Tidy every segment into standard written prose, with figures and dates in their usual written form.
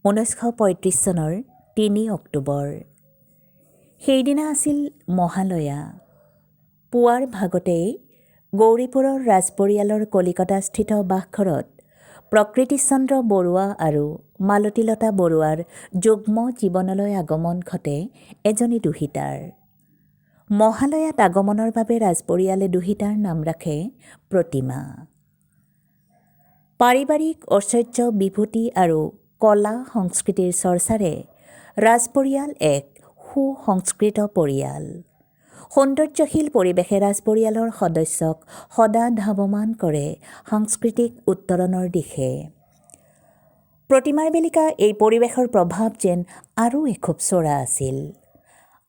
1935 চনৰ 3 অক্টোবৰ। সেইদিনা আছিল মহালয়া। পুৱাৰ ভাগতেই গৌৰীপুৰৰ ৰাজপৰিয়ালৰ কলিকতাস্থিত বাসঘৰত প্ৰকৃতিচন্দ্ৰ বৰুৱা আৰু মালতীলতা বৰুৱাৰ যুগ্ম জীৱনলৈ আগমন ঘটে এজনী দুহিতাৰ। মহালয়াত আগমনৰ বাবে ৰাজপৰিয়ালে দুহিতাৰ নাম ৰাখে প্ৰতিমা। পাৰিবাৰিক ঐশ্বৰ্য বিভূতি আৰু কলা সংস্কৃতিৰ চৰ্চাৰে ৰাজপৰিয়াল এক সুসংস্কৃত পৰিয়াল। সৌন্দৰ্যশীল পৰিৱেশে ৰাজপৰিয়ালৰ সদস্যক সদা ধাৱমান কৰে সাংস্কৃতিক উত্তৰণৰ দিশে। প্ৰতিমাৰ বেলিকা এই পৰিৱেশৰ প্ৰভাৱ যেন আৰু এখুব চৰা আছিল।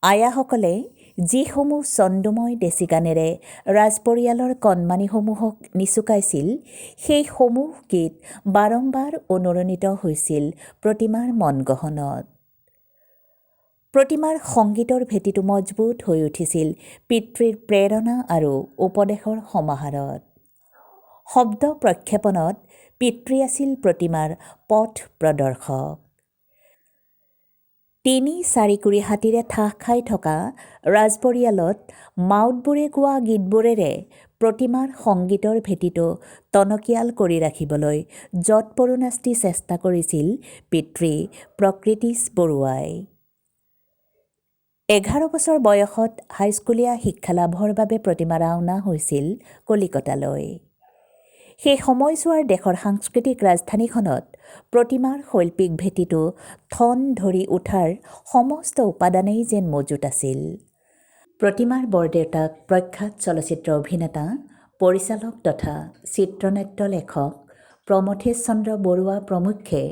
আয়াসকলে যিসমূহ ছন্দময় দেশী গানেৰে ৰাজপৰিয়ালৰ কণমানিসমূহক নিচুকাইছিল, সেইসমূহ গীত বাৰম্বাৰ অনুৰণিত হৈছিল প্ৰতিমাৰ মনগহনত। প্ৰতিমাৰ সংগীতৰ ভেটিটো মজবুত হৈ উঠিছিল পিতৃৰ প্ৰেৰণা আৰু উপদেশৰ সমাহাৰত। শব্দ প্ৰক্ষেপণত পিতৃ আছিল প্ৰতিমাৰ পথ প্ৰদৰ্শক। ৩-৪ কুৰি হাতীৰে ঠাহ খাই থকা ৰাজপৰিয়ালত মাউতবোৰে গোৱা গীতবোৰেৰে প্ৰতিমাৰ সংগীতৰ ভেটিটো টনকিয়াল কৰি ৰাখিবলৈ যৎপৰোনাস্তি চেষ্টা কৰিছিল পিতৃ প্ৰকৃতিশ বৰুৱাই। 11 বছৰ বয়সত হাইস্কুলীয়া শিক্ষা লাভৰ বাবে প্ৰতিমা ৰাওনা হৈছিল কলিকতালৈ। সেই সময়ছোৱাৰ দেশৰ সাংস্কৃতিক ৰাজধানীখনত প্ৰতিমাৰ শৈল্পিক ভেটিটো ঠন ধৰি উঠাৰ সমস্ত উপাদানেই যেন মজুত আছিল। প্ৰতিমাৰ বৰদেউতাক প্ৰখ্যাত চলচ্চিত্ৰ অভিনেতা, পৰিচালক তথা চিত্ৰনাট্য লেখক প্ৰমথেশ চন্দ্ৰ বৰুৱা প্ৰমুখ্যে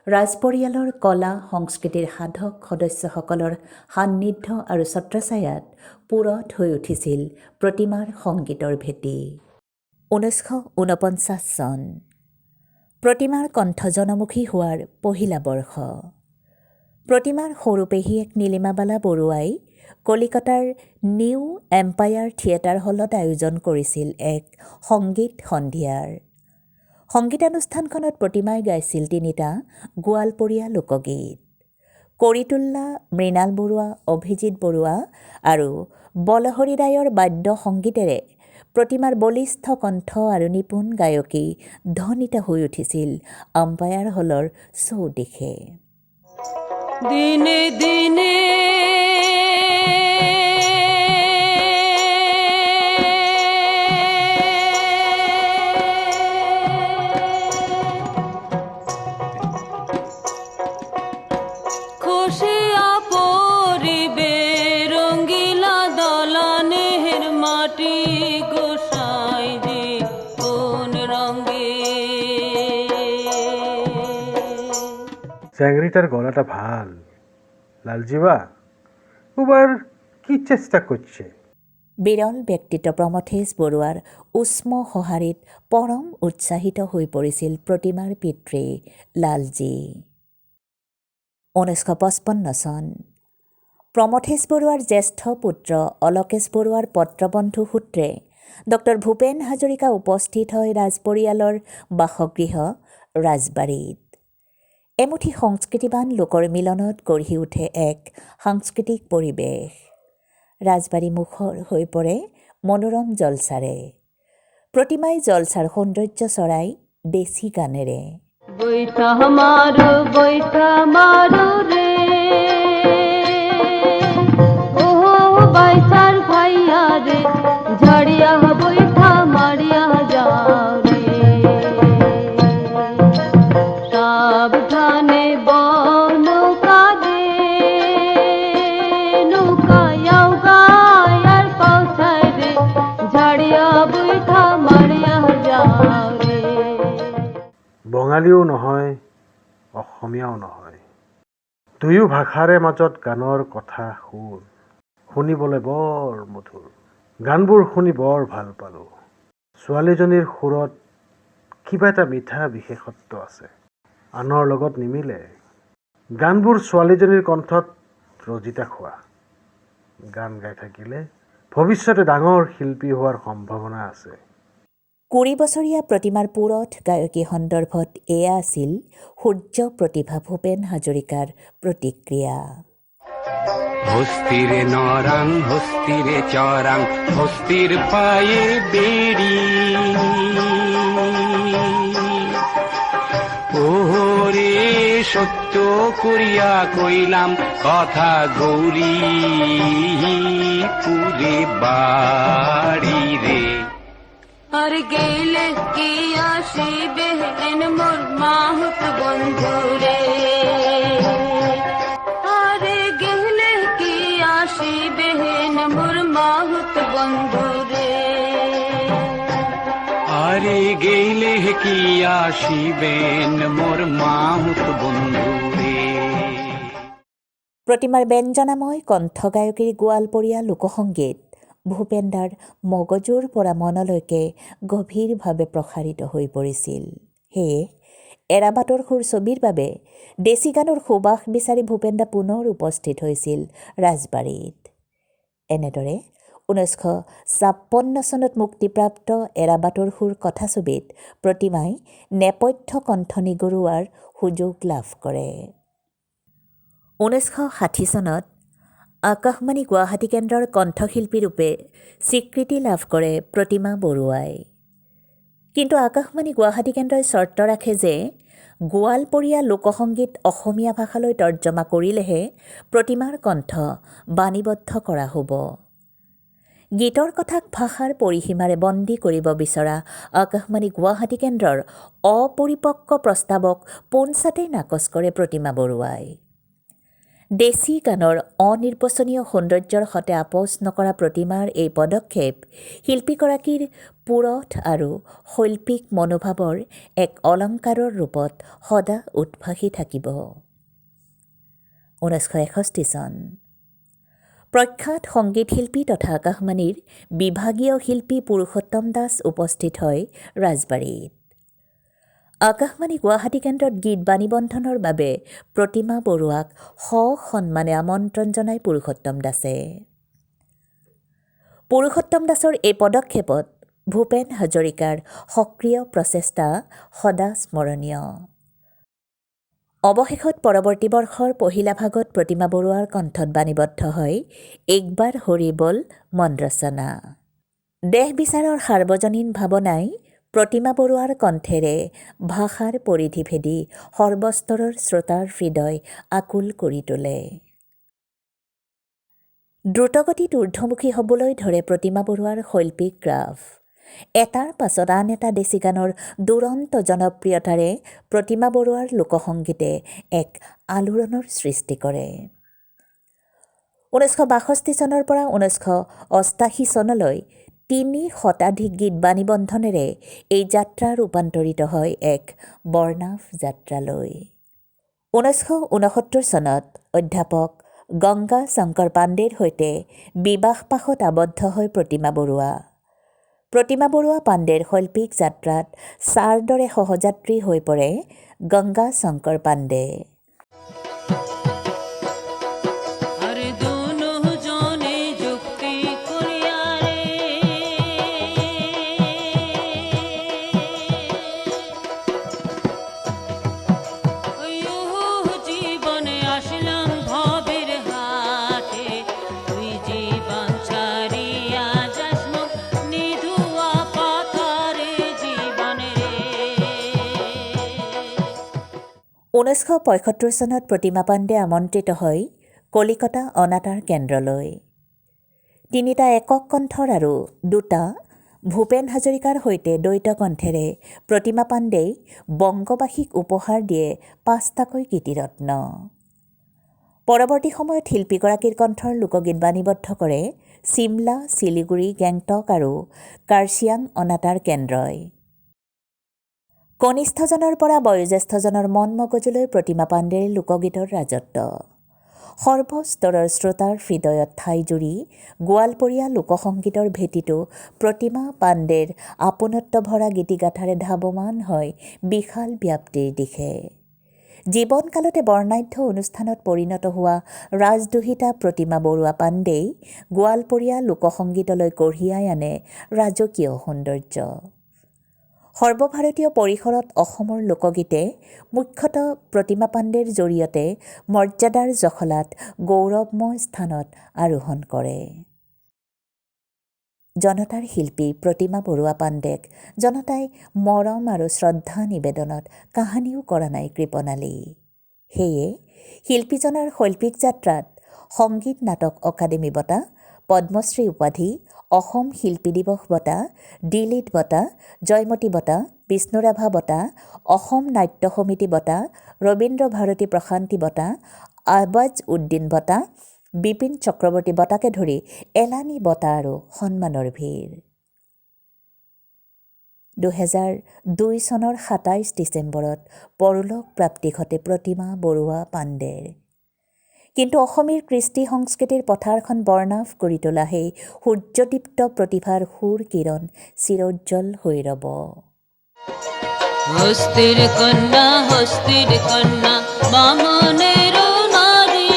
ৰাজপৰিয়ালৰ কলা সংস্কৃতিৰ সাধক সদস্যসকলৰ সান্নিধ্য আৰু ছত্ৰছায়াত পুৰঠ হৈ উঠিছিল প্ৰতিমাৰ সংগীতৰ ভেটি। 1949 চন। প্ৰতিমাৰ কণ্ঠ জনমুখী হোৱাৰ পহিলা বৰ্ষ। প্ৰতিমাৰ সৰু পেহীয়েক নীলিমাবালা বৰুৱাই কলিকতাৰ নিউ এম্পায়াৰ থিয়েটাৰ হলত আয়োজন কৰিছিল এক সংগীত সন্ধিয়াৰ। সংগীতানুষ্ঠানখনত প্ৰতিমাই গাইছিল 3টা গোৱালপৰীয়া লোকগীত। কৰিতুল্লা, মৃণাল বৰুৱা, অভিজিত বৰুৱা আৰু বলহৰী ৰায়ৰ বাদ্য সংগীতেৰে প্ৰতিমাৰ বলিষ্ঠ কণ্ঠ আৰু নিপুণ গায়কী ধ্বনিত হৈ উঠিছিল আম্পায়াৰ হলৰ চৌদিশে। দিনে দিনে চ্যাংড়িটাৰ গলাটা ভাল। লালজিবা ওবাৰ কি চেষ্টা কৰছে? বিৰল ব্যক্তিত্ব প্ৰমথেশ বৰুৱাৰ উষ্ম সঁহাৰিত পৰম উৎসাহিত হৈ পৰিছিল প্ৰতিমাৰ পিতৃ লালজী। 1955 চন। প্ৰমথেশ বৰুৱাৰ জ্যেষ্ঠ পুত্ৰ অলকেশ বৰুৱাৰ পত্ৰবন্ধু সূত্ৰে ডক্টৰ ভূপেন হাজৰিকা উপস্থিত হয় ৰাজপৰিয়ালৰ বাসগৃহ ৰাজবাৰীত। এমুঠি সংস্কৃতিবান লোকৰ মিলনত গঢ়ি উঠে এক সাংস্কৃতিক পৰিৱেশ। ৰাজবাৰী মুখৰ হৈ পৰে মনোৰম জলচাৰে। প্ৰতিমাই জলচাৰ সৌন্দৰ্য চৰাই দেশী গানেৰে। বৈঠা মাৰো ৰে ও বাইচাৰ ভাইয়া রে ঝাড়িয়া বৈঠা মারিয়া যাও রে সাবধানে নৌকা দে নৌকায়াও গায়ার পৌঁছায় রে ঝাড়িয়া বৈঠা মারিয়া যাও রে। বঙালীও নহয়, অসমীয়াও নহয়, দুয়ো ভাষাৰে মাজত গানৰ কথা সুৰ শুনিবলৈ বৰ মধুৰ। গানবোৰ শুনি বৰ ভাল পালোঁ। ছোৱালীজনীৰ সুৰত কিবা এটা মিঠা বিশেষত্ব আছে, আনৰ লগত নিমিলে। গানবোৰ ছোৱালীজনীৰ কণ্ঠত ৰজিতা খোৱা। গান গাই থাকিলে ভৱিষ্যতে ডাঙৰ শিল্পী হোৱাৰ সম্ভাৱনা আছে। 20 বছৰীয়া প্ৰতিমাৰ পুৰঠ গায়কী সন্দৰ্ভত এয়া আছিল সূৰ্য প্ৰতিভা ভূপেন হাজৰিকাৰ প্ৰতিক্ৰিয়া। হস্তিরে নরাং হস্তিরে চরাং হস্তির পায়ে বেড়ি ওরে সত্য করিয়া কইলাম কথা গৌরী পুরে বাড়ি রে আর গেলে কি আসিবে এন মোর মাহুত বন্ধু রে আর গেলে কি আসিবে এন মোর মাহুত বন্ধু রে আরে গেলে কি আসিবেন মোর মাহুত বন্ধু রে। প্ৰতিমাৰ ব্যঞ্জনাময় কণ্ঠ গায়কীৰ গোৱালপৰীয়া লোকসংগীত ভূপেনদাৰ মগজুৰ পৰা মনলৈকে গভীৰভাৱে প্ৰসাৰিত হৈ পৰিছিল। সেয়ে এৰাবাটৰ সুৰ ছবিৰ বাবে দেশী গানৰ সুবাস বিচাৰি ভূপেনদা পুনৰ উপস্থিত হৈছিল ৰাজবাৰীত। এনেদৰে 1956 চনত মুক্তিপ্ৰাপ্ত এৰাবাটৰ সুৰ কথাছবিত প্ৰতিমাই নেপথ্য কণ্ঠ নিগৰুৱাৰ সুযোগ লাভ কৰে। 1960 চনত আকাশবাণী গুৱাহাটী কেন্দ্ৰৰ কণ্ঠশিল্পী ৰূপে স্বীকৃতি লাভ কৰে প্ৰতিমা বৰুৱাই। কিন্তু আকাশবাণী গুৱাহাটী কেন্দ্ৰই চৰ্ত ৰাখে যে গোৱালপৰীয়া লোকসংগীত অসমীয়া ভাষালৈ তৰ্জমা কৰিলেহে প্ৰতিমাৰ কণ্ঠ বাণীবদ্ধ কৰা হ'ব। গীতৰ কথাক ভাষাৰ পৰিসীমাৰে বন্দী কৰিব বিচৰা আকাশবাণী গুৱাহাটী কেন্দ্ৰৰ অপৰিপক্ক প্ৰস্তাৱক পোনছাতেই নাকচ কৰে প্ৰতিমা বৰুৱাই। দেশী গানৰ অনিৰ্বচনীয় সৌন্দৰ্যৰ সতে আপোচ নকৰা প্ৰতিমাৰ এই পদক্ষেপ শিল্পীগৰাকীৰ পুৰঠ আৰু শৈল্পিক মনোভাৱৰ এক অলংকাৰৰ ৰূপত সদা উদ্ভাসি থাকিব। 1961 চন প্ৰখ্যাত সংগীত শিল্পী তথা আকাশবাণীৰ বিভাগীয় শিল্পী পুৰুষোত্তম দাস উপস্থিত হয় ৰাজবাৰীত। আকাশবাণী গুৱাহাটী কেন্দ্ৰত গীত বাণীবন্ধনৰ বাবে প্ৰতিমা বৰুৱাক সসন্মানে আমন্ত্ৰণ জনায় পুৰুষোত্তম দাসে। পুৰুষোত্তম দাসৰ এই পদক্ষেপত ভূপেন হাজৰিকাৰ সক্ৰিয় প্ৰচেষ্টা সদা স্মৰণীয়। অৱশেষত পৰৱৰ্তী বৰ্ষৰ পহিলা ভাগত প্ৰতিমা বৰুৱাৰ কণ্ঠত বাণীবদ্ধ হয় একবাৰ হৰি বল মন ৰচনা। দেশ বিচাৰৰ সাৰ্বজনীন ভাৱনাই প্ৰতিমা বৰুৱাৰ কণ্ঠেৰে ভাষাৰ পৰিধি ভেদি সৰ্বস্তৰৰ শ্ৰোতাৰ হৃদয় আকুল কৰি তোলে। দ্ৰুতগতিত ঊৰ্ধ্বমুখী হ'বলৈ ধৰে প্ৰতিমা বৰুৱাৰ শৈল্পিক গ্ৰাফ। এটাৰ পাছত আন এটা দেশী গানৰ দুৰন্ত জনপ্ৰিয়তাৰে প্ৰতিমা বৰুৱাৰ লোকসংগীতে এক আলোড়নৰ সৃষ্টি কৰে। 1962 চনৰ পৰা 1988 চনলৈ 3 শতাধিক গীত বাণীবন্ধনেৰে এই যাত্ৰা ৰূপান্তৰিত হয় এক বৰ্ণাভ যাত্ৰালৈ। 1969 চনত অধ্যাপক গংগা শংকৰ পাণ্ডেৰ সৈতে বিবাহপাশত আবদ্ধ হয় প্ৰতিমা বৰুৱা। প্ৰতিমা বৰুৱা পাণ্ডেৰ শৈল্পিক যাত্ৰাত ছাৰ দৰে সহযাত্ৰী হৈ পৰে গংগা শংকৰ পাণ্ডে। ঊনৈছশ 1975 চনত প্ৰতিমা পাণ্ডে আমন্ত্ৰিত হয় কলিকতা অনাতাঁৰ কেন্দ্ৰলৈ। 3টা একক কণ্ঠৰ আৰু 2টা ভূপেন হাজৰিকাৰ সৈতে দ্বৈত কণ্ঠেৰে প্ৰতিমা পাণ্ডেই বংগবাসীক উপহাৰ দিয়ে 5টাকৈ গীতিৰত্ন। পৰৱৰ্তী সময়ত শিল্পীগৰাকীৰ কণ্ঠৰ লোকগীত বাণীবদ্ধ কৰে চিমলা, শিলিগুৰি, গেংটক আৰু কাৰ্চিয়াং অনাতাঁৰ কেন্দ্ৰই। কনিষ্ঠজনৰ পৰা বয়োজ্যেষ্ঠজনৰ মন মগজুলৈ প্ৰতিমা পাণ্ডেৰ লোকগীতৰ ৰাজত্ব। সৰ্বস্তৰৰ শ্ৰোতাৰ হৃদয়ত ঠাই জুৰি গোৱালপৰীয়া লোকসংগীতৰ ভেটিটো প্ৰতিমা পাণ্ডেৰ আপোনত্ব ভৰা গীতিগাথাৰে ধাৱমান হয় বিশাল ব্যাপ্তিৰ দিশে। জীৱনকালতে বৰ্ণাঢ্য অনুষ্ঠানত পৰিণত হোৱা ৰাজদুহিতা প্ৰতিমা বৰুৱা পাণ্ডেই গোৱালপৰীয়া লোকসংগীতলৈ কঢ়িয়াই আনে ৰাজকীয় সৌন্দৰ্য। সৰ্বভাৰতীয় পৰিসৰত অসমৰ লোকগীতে মুখ্যতঃ প্ৰতিমা পাণ্ডেৰ জৰিয়তে মৰ্যাদাৰ জখলাত গৌৰৱময় স্থানত আৰোহণ কৰে। জনতাৰ শিল্পী প্ৰতিমা বৰুৱা পাণ্ডেক জনতাই মৰম আৰু শ্ৰদ্ধা নিবেদনত কাহানিও কৰা নাই কৃপণালী। সেয়ে শিল্পীজনাৰ শৈল্পিক যাত্ৰাত সংগীত নাটক অকাডেমী বঁটা, পদ্মশ্ৰী উপাধি, অসম শিল্পী দিৱস বঁটা, ডিলিট বঁটা, জয়মতী বঁটা, বিষ্ণুৰাভা বঁটা, অসম নাট্য সমিতি বঁটা, ৰবীন্দ্ৰ ভাৰতী প্ৰশান্তি বঁটা, আহবাজ উদ্দিন বঁটা, বিপিন চক্ৰৱৰ্তী বঁটাকে ধৰি এলানি বঁটা আৰু সন্মানৰ ভিৰ। 2002 চনৰ 27 ডিচেম্বৰত পৰলোক প্ৰাপ্তি ঘটে প্ৰতিমা বৰুৱা পাণ্ডেৰ। কিন্তু অসমীৰ কৃষ্টি সংস্কৃতিৰ পথাৰখন বৰ্ণাভ কৰি তোলা সেই সূৰ্যদীপ্ত প্ৰতিভাৰ সুৰ কিৰণ চিৰোজ্জ্বল হৈ ৰব। হস্তিৰ কন্যা বামনেৰ নাৰী,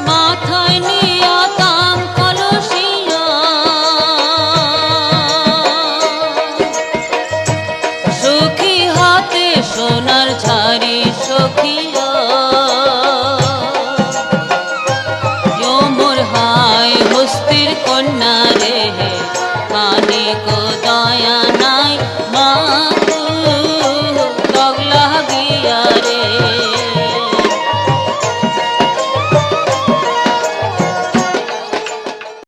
মাথায় নিয়া তাম কলসিয়া, সখী হাতে সোনাৰ ঝাড়ি, সখী